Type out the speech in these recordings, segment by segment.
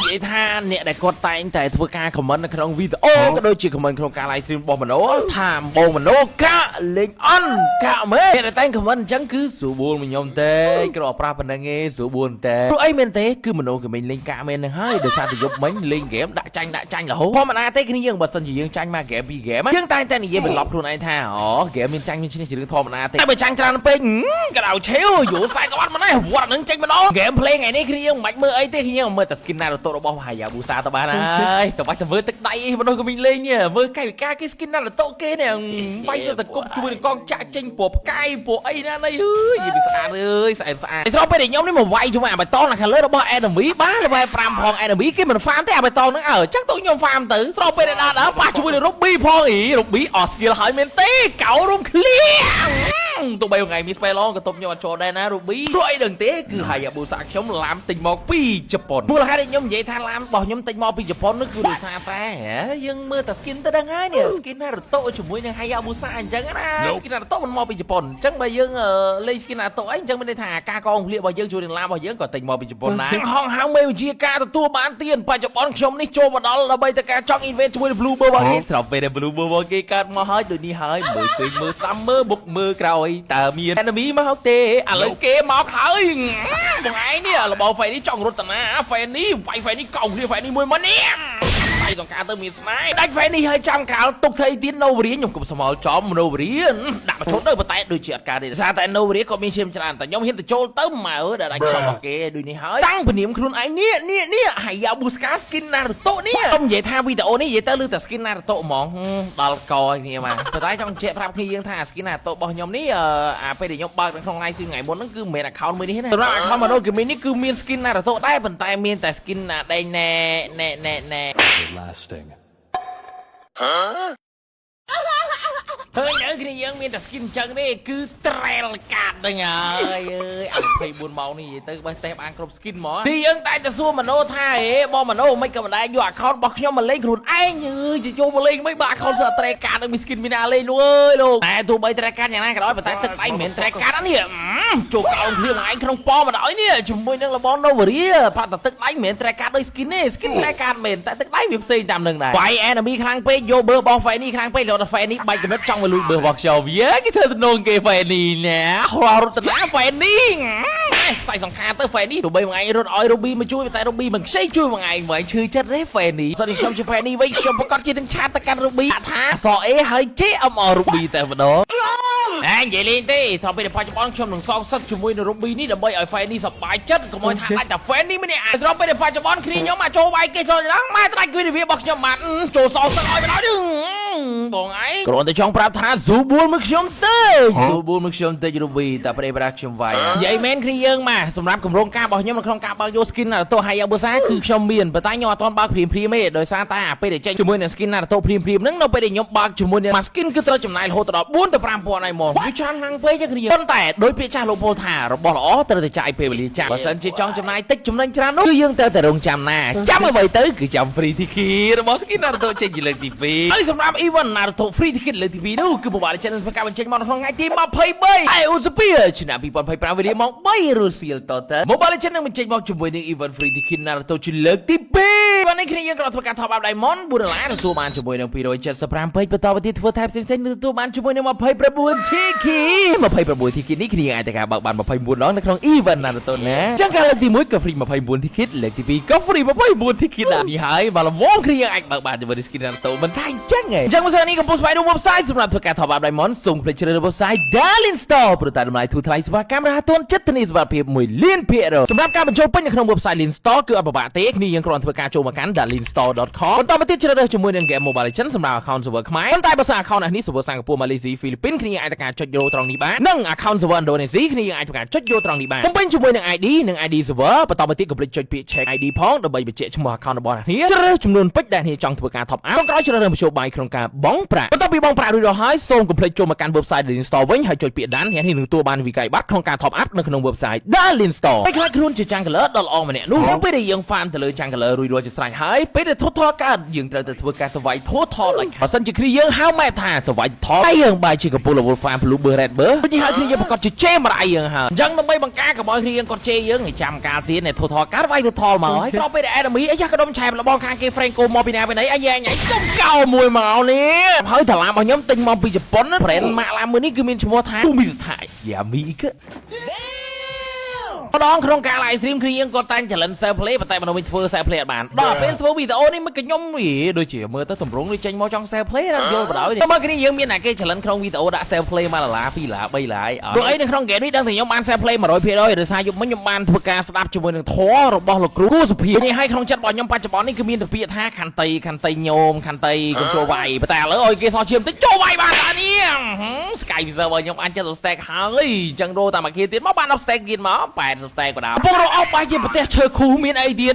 និយាយថាអ្នកដែលគាត់តែងតែធ្វើការខមមិននៅក្នុងវីដេអូក៏ដូចជាខមមិនក្នុងការ live stream របស់មនោថាបងមនោកាលេងអន់កាមែនអ្នកដែលតែងខមមិនអញ្ចឹងគឺស្រួលបួលមកខ្ញុំទេគ្រាន់ប្រាស់ប៉ុណ្ណឹងឯងស្រួលបួលទេព្រោះអីមែនទេគឺមនោក៏មិនលេងកាមែនហ្នឹងហើយដោយសារតែយប់មិញលេងហ្គេមដាក់ចាញ់រហូតធម្មតាទេគ្នាយើងបើសិនជាយើងចាញ់មកហ្គេម2ហ្គេមយើងតែងតែនិយាយបន្លប់ខ្លួនឯងថាអូហ្គេមមានចាញ់មានឈ្នះជារឿងធម្មតាទេតែបើចាញ់ច្រើនពេកក៏ដៅឆេវយូរខ្សែក្បាត់មកនេះវត្តហ្នឹងចេញម្ដងហ្គេម play ថ្ងៃនេះគ្នាយើងមិនបាច់មើលអីទេគ្នាយើងមើលតែ skin Naruto របស់ហាយាប៊ូសាទៅបានហើយតែបាច់ទៅមើលទឹកដៃអីមនុស្សក៏មានលេងនេះមើលកាយវិការគេ skin Naruto គេនេះបាច់ទៅគប់ជួយនឹងកងចាក់ចេញពណ៌ផ្កាយពណ៌អីណានេះអើយវាស្អាតអើយស្អាតស្អាតពេលដែលខ្ញុំនេះមកវាយជាមួយអាបៃតងខាងលើរបស់ enemy បានលេវ5ផង enemy គេមិន farm ទេអាបៃតងហ្នឹងអើចឹងទៅខ្ញុំ farm ទៅស្របពេលដែលដើរប៉ះជាមួយនឹង Ruby ផងអី Ruby អស់ skill ហើយមែនទេកោរួមឃ្លៀងទោះបីថ្ងៃមាន spell ឡងក៏តុបខ្ញុំអត់ចូលដែរណា Ruby ព្រោះអីដឹងទេគឺហាយាប៊ូសាខ្ញុំឡាមទិញមកពីជប៉ុនមូលហេតុដែលខ្ញុំនិយាយថាឡាមរបស់ខ្ញុំទិញមកពីជប៉ុននោះគឺដោយសារតែយើងមើលតែ skin ទៅដឹងហើយនេះ skin Naruto ជាមួយនឹងហាយាប៊ូសាអញ្ចឹងណា skin Naruto មិនមកពីជប៉ុនអញ្ចឹងបើយើងលេង skin Naruto អីអញ្ចឹងមានន័យថាការកងឃ្លៀរបស់យើងជួយនឹងឡាមរបស់យើងក៏ទិញមកពីជប៉ុនដែរហងហៅមេវិជាការទទួលបានទៀនបច្ចុប្បន្នខ្ញុំនេះចូលមកដល់ដើម្បីតែការចង់ event ជាមួយ Blue Bird របស់គេស្របពេលដែល Blue Bird របស់គេកើតមកហើយដូចនេះហើយមើលឃើញមើលស្ដាំមើលបុកមើលក្រោយតើមាន enemy មកទេឥឡូវគេមកហើយបងឯងនេះរបស់ fan នេះចង់រត់តាណា fan នេះវាយ fan នេះកោឃ្លៀ fan នេះមួយមកនេះតែต้องការទៅមានស្នាយដាច់ fan នេះហើយចាំក្រោលទុកធ្វើអីទៀត Novaria ខ្ញុំកុំស្មោលចំ Novaria ដាក់មកឈុតទៅប៉ុន្តែដូចជាអត់ការទេសារតែ Novaria ក៏មានឈាមច្រើនតែខ្ញុំហ៊ានទៅចូលទៅម៉ើដែលដាច់សំរបស់គេដូចនេះហើយតាំងពនាមខ្លួនឯងនេះហាយាប៊ូស្កា skin Naruto នេះខ្ញុំនិយាយថាវីដេអូនេះនិយាយទៅលើតែ skin Naruto ហ្មងដល់កគ្នាមកប៉ុន្តែចង់ជែកប្រាប់គ្នាយើងថា skin Naruto របស់ខ្ញុំនេះអាពេលដែលខ្ញុំបើកក្នុង live stream ថ្ងៃមុនហ្នឹងគឺមិនមែន account មួយនេះទេសម្រាប់ account Mono Gaming នេះគឺមាន skin Naruto ដែរប៉ុន្តែមានតែ skin ដេញណែ lasting ឃើញអើគ្នាយើងមានតែ skin ចឹងទេគឺ trail កាត់ហ្នឹងហើយអើយអា24ម៉ោងនេះនិយាយទៅបើទេបានគ្រប់ skin ហ្មងទីយើងតែទៅសួរមនោថាហេបងមនោមិនក៏មិនដែរយក account របស់ខ្ញុំមកលេងខ្លួនឯងអើយជាយកមកលេងមិនបើ account សើ trail កាត់នឹងមាន skin មានណាលេងលោកអើយលោកតែទោះបី trail កាត់យ៉ាងណាក៏ដោយប៉ុន្តែទឹកដៃមិនមែន trail កាត់នេះចូលកោងភ្លៀងឯងក្នុងប៉មកដល់នេះជាមួយនឹងរបស់ Novaria ផាត់តែទឹកដៃមិនមែន trail កាត់ដោយ skin ទេ skin trail កាត់មែនតែទឹកដៃវាផ្សេងតាមនឹងដែរបាយ enemy ខ្លាំងពេកយកបើរបស់ fan នេះខ្លាំងពេកលោក fan នេះបាច់កំណត់ចង់មកលួចបើរបស់ខ្ញុំវាគេធ្វើទំនងគេ fan នេះណារត់ទៅណា fan នេះខ្សែសង្ខាទៅ fan នេះទោះបីមួយថ្ងៃរត់ឲ្យ Ruby មកជួយតែ Ruby មិនខ្ចីជួយមួយថ្ងៃមួយឈឺចិត្តទេ fan នេះសិនខ្ញុំជា fan នេះវិញខ្ញុំប្រកាសជានឹងឆាតទៅកាន់ Ruby ថាសអេហើយជេ MR Ruby តែម្ដងនិយាយលេងទេថាពេលបច្ចុប្បន្នខ្ញុំនឹងសងសឹកជាមួយនឹង Ruby នេះដើម្បីឲ្យ fan នេះសប្បាយចិត្តកុំឲ្យថាដាច់តែ fan នេះម្នាក់ស្របពេលបច្ចុប្បន្នគ្នាខ្ញុំមកចូលវាយគេចូលឡើងម៉ែដាច់គួយវិរបស់ខ្ញុំបាទចូលសងសឹកឲ្យបណ្ដោយទៅបងឯងគ្រាន់តែចង់ប្រាប់ថា Zubul មកខ្ញុំទេ Zubul មកខ្ញុំទេ Ruby តែប្រេប្រាខ្ញុំវាយនិយាយមែនគ្នាយើងមកសម្រាប់គម្រោងការរបស់ខ្ញុំនៅក្នុងការបើកយក skin Naruto Hayabusa គឺខ្ញុំមានប៉ុន្តែខ្ញុំអត់ទាន់បើកព្រាមទេដោយសារតែពេលដែលចេញជាមួយនឹង skin Naruto ព្រាមហ្នឹងនៅពេលដែលខ្ញុំបើកជាមួយនឹង skin គឺត្រូវចំណាយរហូតដល់4ទៅ5ពាន់ហើយហ្មងវាច្រើនខ្លាំងពេកគ្នាប៉ុន្តែដោយពាក្យចាស់លោកពោលថារបស់ល្អត្រូវតែចាយពេលវេលាចាស់បើសិនជាចង់ចំណាយតិចចំណេញច្រើននោះគឺយើងត្រូវតែរងចាំណាចាំអ្វីទៅគឺចាំ free ticket របស់ skin Naruto ចេញជាលើកទី2ហើយសម្រាប់ event Naruto free ticket លើកទី2នោះគឺ Mobile Legends ប្រកាសបញ្ចេញមកក្នុងថ្ងៃទី23ហើយឧសភាឆ្នាំ2025វេលាម៉ោង3រសៀលតទៅ Mobile Legends នឹងបញ្ចេញមកជាមួយនឹង event free ticket Naruto ជាលើកទី2วันนี้គ្នាយើងក៏ធ្វើការ top up Diamond 4ដុល្លារទទួលបានជាមួយនឹង275ពេចបន្តទៅទៀតធ្វើ tab ផ្សេងៗទទួលបានជាមួយនឹង29 ticket 29 ticket នេះគ្នាអាចតែការបើកបាន24ដងនៅក្នុង event Naruto ណាចឹងការលើកទី1ក៏ free 29 ticket លើកទី2ក៏ free 29 ticket ដែរនេះហើយបើល្មមគ្នាយើងអាចបើកបានជាមួយ skin Naruto មិនថាអញ្ចឹងឯងចឹងមកសិននេះកំពុងស្វែងរក website សម្រាប់ធ្វើការ top up Diamond សូមคลิกជ្រើសរើស website Darlin Store ព្រោះតែតម្លៃធូរថ្លៃសេវាកម្មរហ័សទាន់ចិត្តធានាសុវត្ថិភាព1លាន%សម្រាប់ការបញ្ចូលពេញនៅក្នុង website Darlin Store គឺអត់ពិបាកទេគ្នាយើងគ្រាន់ធ្វើការចូលមកកាន់ darlinstore.com បន្តមកទៀតជ្រើសរើសជាមួយនឹង game Mobile Legends សម្រាប់ account server ខ្មែរប៉ុន្តែបើសិន account នេះ server សិង្ហបុរី ម៉ាឡេស៊ី ហ្វីលីពីនគ្នាអាចធ្វើការចុចយកត្រង់នេះបាននិង account server ឥណ្ឌូនេស៊ីគ្នាអាចធ្វើការចុចយកត្រង់នេះបានបំពេញជាមួយនឹង ID និង ID server បន្តមកទៀតកុំភ្លេចចុចពាក្យ check ID ផងដើម្បីបញ្ជាក់ឈ្មោះ account របស់អ្នកគ្នាជ្រើសរើសចំនួនពេចដែលអ្នកចង់ធ្វើការ top up ក្រោយជ្រើសរើសមធ្យោបាយក្នុងការបង់ប្រាក់បន្ទាប់ពីបង់ប្រាក់រួចរាល់ហើយសូមកុំភ្លេចចូលមកកាន់ website Darlin Store វិញហើយចុចពាក្យ Dan អ្នកនឹងទទួលបានវិក័យប័ត្រក្នុងការ top up នៅក្នុង website Darlin Store ហើយខ្លាចខ្លួនជា jungler ដ៏ល្អម្នាក់នោះពេលដែលយើង farm ទៅលើ jungler រួចរាល់ជាស្រេច ហើយពេលដែលធូរថតកើតយើងត្រូវតែធ្វើការទៅវាយធូរថតឲ្យបើសិនជាគ្នាយើងហៅម៉ែថាទៅវាយថតហើយយើងបាយជាកំពូល level 5 blue bird red bird ដូចនេះហើយគ្នាយើងប្រកាសជាជេរម្ដាយយើងហើយអញ្ចឹងដើម្បីបង្ការកុំឲ្យគ្នាយើងគាត់ជេរយើងឲ្យចាំការទៀតនៃធូរថតកើតវាយធូរថតមកហើយក្រោយពេលដែល enemy អាយ៉ាក៏ដុំឆែបរបស់ខាងគេ Franco មកពីណាពីណីអាយ៉ាញ៉ៃសុំកោមួយមកនេះហើយតាឡាមរបស់ខ្ញុំទិញមកពីជប៉ុនណា brand ម៉ាក់ឡាមមួយនេះគឺមានឈ្មោះថា Fumista យ៉ាមីកម្ដងក្នុងការ live stream គឺយើងក៏តែង challenge self play ប៉ុន្តែមនុស្សវិញធ្វើ self play អត់បានដល់ពេលធ្វើវីដេអូនេះមិនក៏ខ្ញុំដូចជាមើលទៅតម្រងនេះចេញមកចង់ self play ណាយល់បណ្ដោយមកគ្នាយើងមានតែគេ challenge ក្នុងវីដេអូដាក់ self play 1 $2 $3 3ព្រោះអីនៅក្នុង game នេះដឹងតែខ្ញុំបាន self play 100% ឬសារយប់មិញខ្ញុំបានធ្វើការស្ដាប់ជាមួយនឹងធម៌របស់លោកគ្រូគូសុភានេះហើយក្នុងចិត្តរបស់ខ្ញុំបច្ចុប្បន្ននេះគឺមានតែពាក្យថាខន្តីញោមខន្តីកុំចូលវាយប៉ុន្តែឥឡូវឲ្យគេសោះឈាមតិចចូលវាយបានអត់នេះ Sky Visa របស់ខ្ញុំអាចចិត្ត stack ហើយអញ្ចឹងរោតាមអាគារទៀតមកបាន10 stack ទៀតមក80 stack ក៏ដល់ពុករកអស់បាយជាប្រទេសឈើខូមានអីទៀត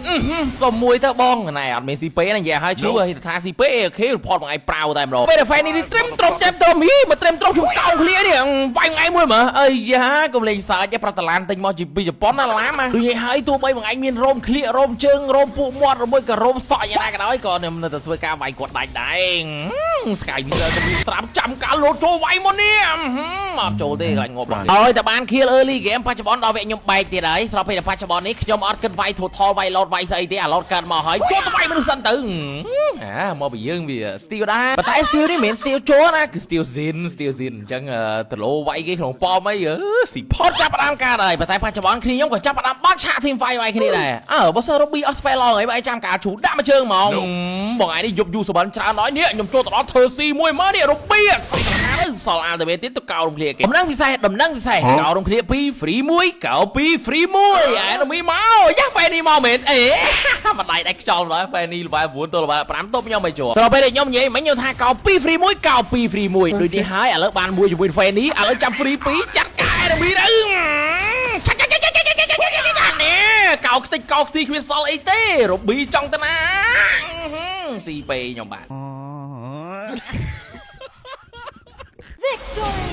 សុំមួយទៅបងណែអត់មាន CP ណានិយាយឲ្យឈ្មោះថា CP អូខេ report មួយថ្ងៃប្រៅតែម្ដងពេល fan នេះត្រឹមត្រង់ចាំត្រឹមហ៊ីមកត្រឹមត្រង់ខ្ញុំកោឃ្លានេះវាយថ្ងៃមួយមើលអីយ៉ាកុំលេងសើចប្រតឡានទិញមកពីជប៉ុនណាឡាមដូចនេះហើយទោះបីមួយថ្ងៃមានរោមឃ្លៀករោមជើងរោមពួកមាត់ឬមួយក៏រោមសក់យ៉ាងណាក៏ដោយក៏ខ្ញុំនៅតែធ្វើការវាយគាត់ដាច់ដែរ Sky Visa ក៏មានត្រាប់ចាំការលោតចូលវាយមកនេះអត់ចូលទេខ្លាចងាប់ដល់ហើយតែបាន kill early game បច្ចុប្បន្នដល់វគ្គខ្ញុំបែកទៀតហើយស្របពេលបច្ចុប្បន្ននេះខ្ញុំអត់គិតវាយ total វាយ load វាយស្អីទេអា load កើតមកហើយចូលទៅវាយមនុស្សសិនទៅមកពីយើងវា steal ដែរប៉ុន្តែ steal នេះមិនមែន steal ចូលណាគឺ steal zin អញ្ចឹងទៅលោវាយគេក្នុងប៉មអីស៊ីផតចាប់ផ្ដើមការដែរប៉ុន្តែបច្ចុប្បន្នគ្នាខ្ញុំក៏ចាប់ផ្ដើមបាក់ឆាក team fight វាយគ្នាដែរបើសិន Ruby អត់ spell ឡងអីបើចាំការឈូដាក់មួយជើងហ្មងបងឯងនេះយប់យូរសបិនច្រើនហើយនេះខ្ញុំចូលទៅដល់ធ្វើ C មួយមើលនេះ Ruby ស្អីទៅខាងទៅសល់ ultimate ទៀតទៅកោរំគ្នាគេដំណឹងពិសេសកោរំគ្នា2 free 1កោ2 free 1ឯនោះមកយ៉ា Fanny មកមែនអេមិនដៃខ្យល់ដល់ Fanny ល្បែ9ទល់ល្បែ5តបខ្ញុំមិនចូលដល់ពេលខ្ញុំនិយាយមិញខ្ញុំថាកោ2 free 1កោ2 free 1ដូចនេះហើយឥឡូវបានមួយជាមួយ Fanny ឥឡូវចាប់ free 2ចាត់ការ Enemy ទៅនេះកោខ្ទេចកោខ្ទីគ្មានសល់អីទេ Ruby ចង់ទៅណាស៊ីពេខ្ញុំបាទ Victory